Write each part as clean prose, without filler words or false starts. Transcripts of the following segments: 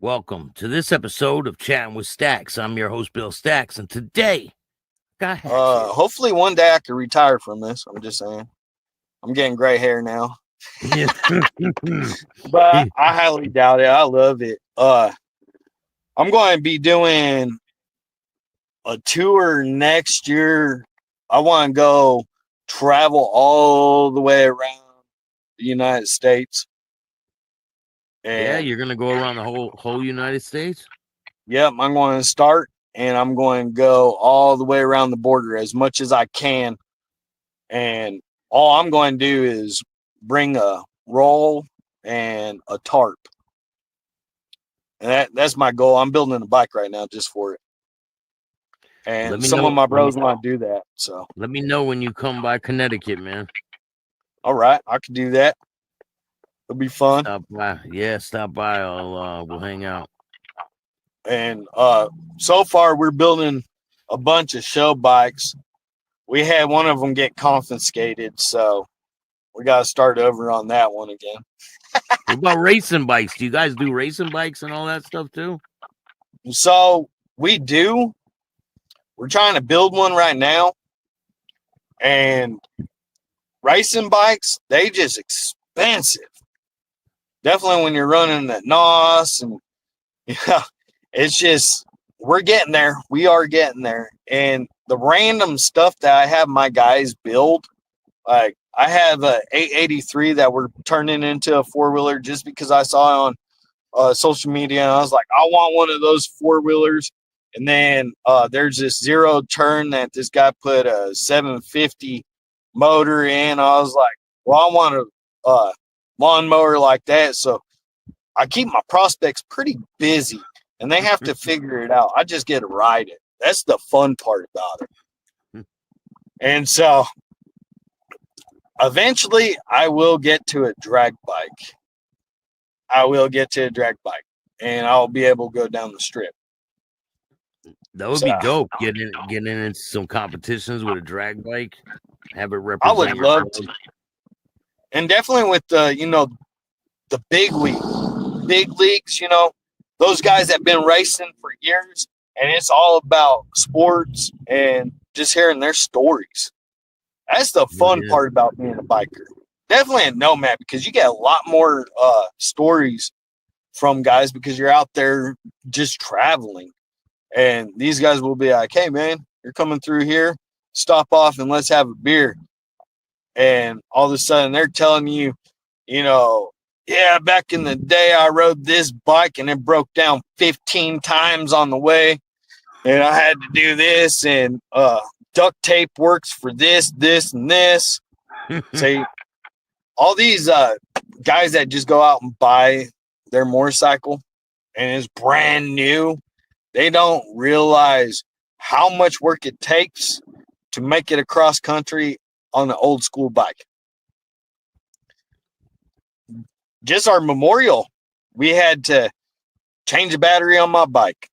Welcome to this episode of Chatting with Stacks. I'm your host, Bill Stacks, and today, got Hatchet. Hopefully one day I can retire from this. I'm just saying. I'm getting gray hair now. Yeah. But I highly doubt it. I love it. I'm going to be doing a tour next year. I want to go travel all the way around the United States. Yeah, And you're gonna go around the whole United States? yep, I'm going to start and I'm going to go all the way around the border as much as I can. And all I'm going to do is bring a roll and a tarp. And that's my goal. I'm building a bike right now just for it. And some of my bros want to do that. So let me know when you come by Connecticut, man. All right, I can do that. It'll be fun. Stop by. Yeah, stop by. We'll hang out. And so far we're building a bunch of show bikes. We had one of them get confiscated, so we got to start over on that one again. What about racing bikes? Do you guys do racing bikes and all that stuff too? So we do. We're trying to build one right now. And racing bikes, they just expensive. Definitely when you're running at NOS and it's just, we're getting there. We are getting there. And the random stuff that I have my guys build, like I have a 883 that we're turning into a four-wheeler just because I saw it on social media. And I was like, I want one of those four-wheelers. And then there's this zero turn that this guy put a 750 motor in. I was like, well, I want a lawnmower like that. So I keep my prospects pretty busy and they have to figure it out. I just get to ride it. That's the fun part about it. And so eventually I will get to a drag bike. And I'll be able to go down the strip. That would be dope. Getting into some competitions with a drag bike. Have it represent. I would love to. And definitely with the big leagues, those guys that have been racing for years, and it's all about sports and just hearing their stories. That's the fun part about being a biker. Definitely a nomad because you get a lot more stories from guys because you're out there just traveling. And these guys will be like, hey, man, you're coming through here. Stop off and let's have a beer. And all of a sudden they're telling you, yeah, back in the day I rode this bike and it broke down 15 times on the way. And I had to do this. And duct tape works for this, and this. See, all these guys that just go out and buy their motorcycle and it's brand new, they don't realize how much work it takes to make it across country on an old school bike. Just our memorial, we had to change a battery on my bike,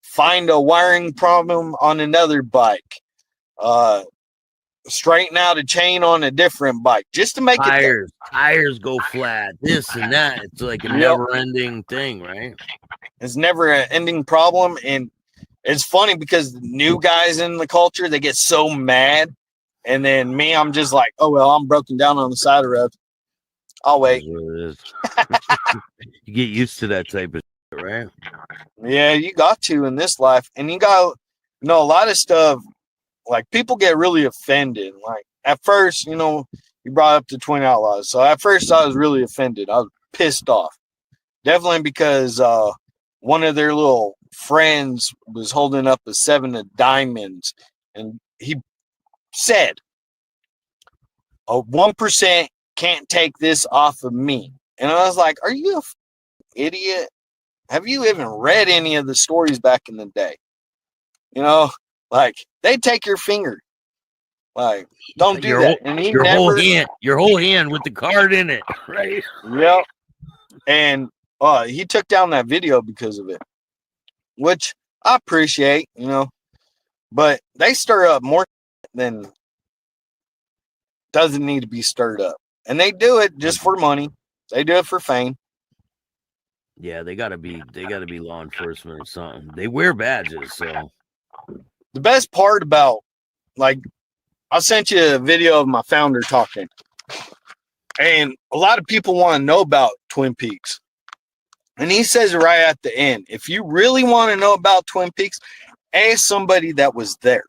find a wiring problem on another bike, straighten out a chain on a different bike just to make tires go flat, this and that. It's like a never-ending thing, right? It's never an ending problem. And it's funny because the new guys in the culture, they get so mad. And then me, I'm just like, oh, well, I'm broken down on the side of the road. I'll wait. You get used to that type of shit, right? Yeah, you got to in this life. And you got, a lot of stuff, like people get really offended. Like at first, you brought up the Twin Outlaws. So at first I was really offended. I was pissed off. Definitely because one of their little friends was holding up a 7 of diamonds. And he said, 1% can't take this off of me. And I was like, are you an idiot? Have you even read any of the stories back in the day? Like they take your finger. Like, don't do that. And your whole hand with the card in it, right? Yep. And he took down that video because of it, which I appreciate, but they stir up more than doesn't need to be stirred up. And they do it just for money. They do it for fame. Yeah, they gotta be law enforcement or something. They wear badges, so The best part about, like, I sent you a video of my founder talking, and a lot of people want to know about Twin Peaks. And he says right at the end, if you really want to know about Twin Peaks, ask somebody that was there.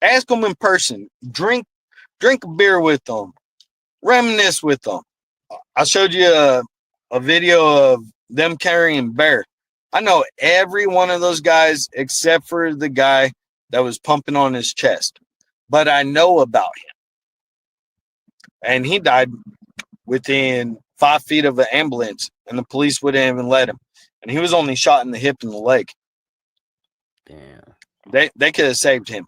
Ask them in person. Drink a beer with them. Reminisce with them. I showed you a video of them carrying bear. I know every one of those guys except for the guy that was pumping on his chest. But I know about him. And he died within 5 feet of an ambulance, and the police wouldn't even let him. And he was only shot in the hip and the leg. damn. They could have saved him.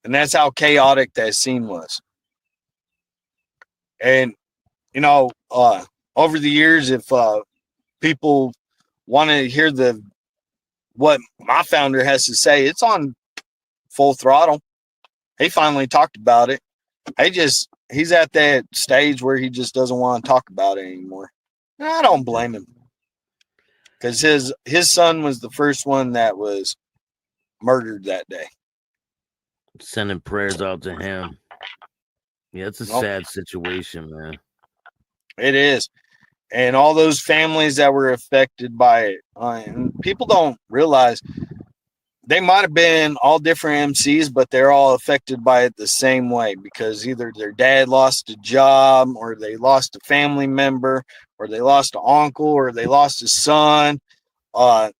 And that's how chaotic that scene was. And, you know, over the years, if people want to hear what my founder has to say, it's on Full Throttle. He finally talked about it. He's at that stage where he just doesn't want to talk about it anymore. And I don't blame him, because his son was the first one that was murdered that day. Sending prayers out to him. Yeah, it's a sad situation, man. It is. And all those families that were affected by it. And people don't realize they might have been all different MCs, but they're all affected by it the same way, because either their dad lost a job, or they lost a family member, or they lost an uncle, or they lost a son.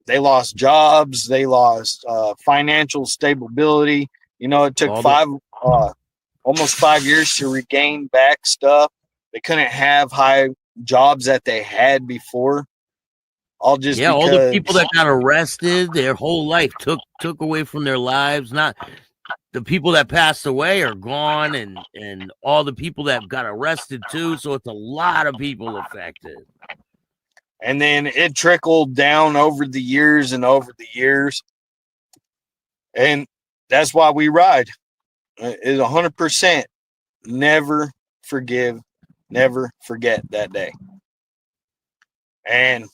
They lost jobs. They lost financial stability. You know, it took almost 5 years to regain back stuff. They couldn't have high jobs that they had before. All the people that got arrested, their whole life took away from their lives. Not the people that passed away are gone, and all the people that got arrested too. So it's a lot of people affected. And then it trickled down over the years and over the years. And that's why we ride. It's 100%. Never forgive, never forget that day. And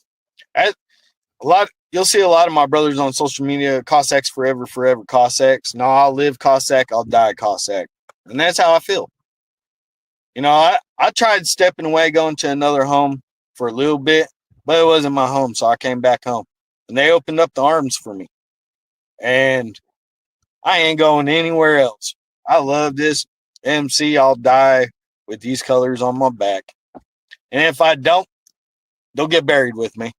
you'll see a lot of my brothers on social media, Cossacks forever, forever Cossacks. No, I'll live Cossack, I'll die Cossack. And that's how I feel. You know, I tried stepping away, going to another home for a little bit, but it wasn't my home, so I came back home. And they opened up the arms for me. And I ain't going anywhere else. I love this MC. I'll die with these colors on my back. And if I don't, they'll get buried with me.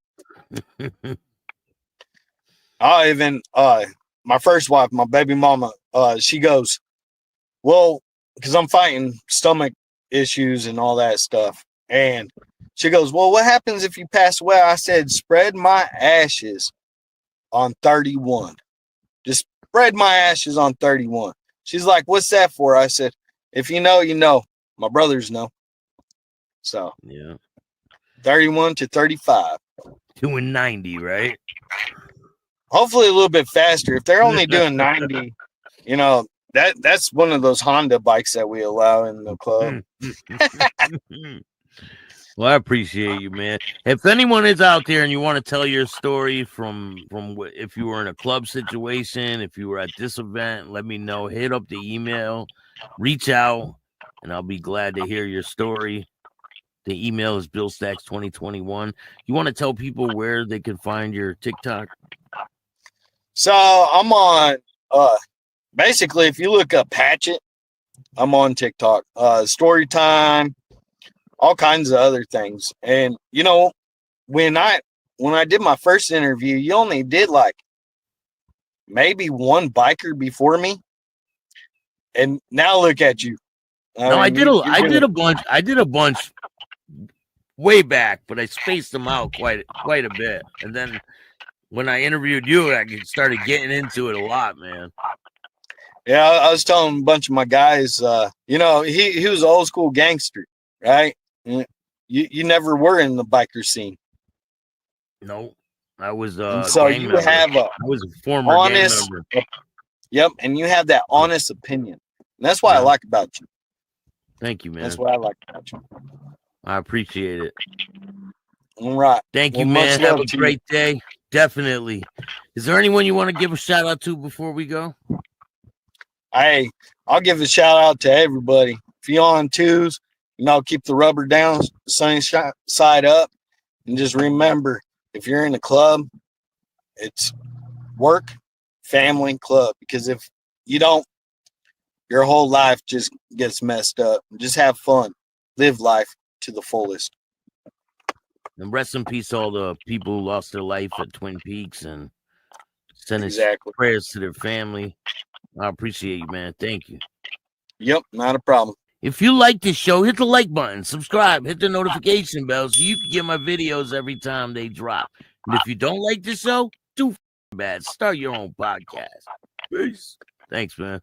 I even, my first wife, my baby mama, she goes, well, because I'm fighting stomach issues and all that stuff. And she goes, well, what happens if you pass away? I said, spread my ashes on 31. Just spread my ashes on 31. She's like, what's that for? I said, if you know, you know. My brothers know. So, yeah, 31 to 35. Doing 90, right? Hopefully a little bit faster. If they're only doing 90, you know, that's one of those Honda bikes that we allow in the club. Well, I appreciate you, man. If anyone is out there and you want to tell your story from if you were in a club situation, if you were at this event, let me know. Hit up the email, reach out, and I'll be glad to hear your story. The email is billstacks2021. You want to tell people where they can find your TikTok? So I'm on, basically, if you look up Hatchet, I'm on TikTok. Story time, all kinds of other things. And, you know, when I did my first interview, you only did like maybe one biker before me. And now look at you. I did a bunch way back, but I spaced them out quite a bit. And then when I interviewed you, I started getting into it a lot, man. Yeah, I was telling a bunch of my guys, you know, he was an old school gangster, right? You never were in the biker scene. No, I was so you member. I was a former honest, gang member. Yep, and you have that honest opinion. And that's what I like about you. Thank you, man. That's what I like about you. I appreciate it. All right. Thank you, Well, much man. Have love a to great day. Definitely. Is there anyone you want to give a shout out to before we go? Hey, I'll give a shout out to everybody. If you're on twos, keep the rubber down, sunny side up, and just remember, if you're in a club, it's work, family, club. Because if you don't, your whole life just gets messed up. Just have fun, live life to the fullest. And rest in peace, all the people who lost their life at Twin Peaks, and sending prayers to their family. I appreciate you, man. Thank you. Yep, not a problem. If you like this show, hit the like button, subscribe, hit the notification bell so you can get my videos every time they drop. And if you don't like the show, too bad. Start your own podcast. Peace. Thanks, man.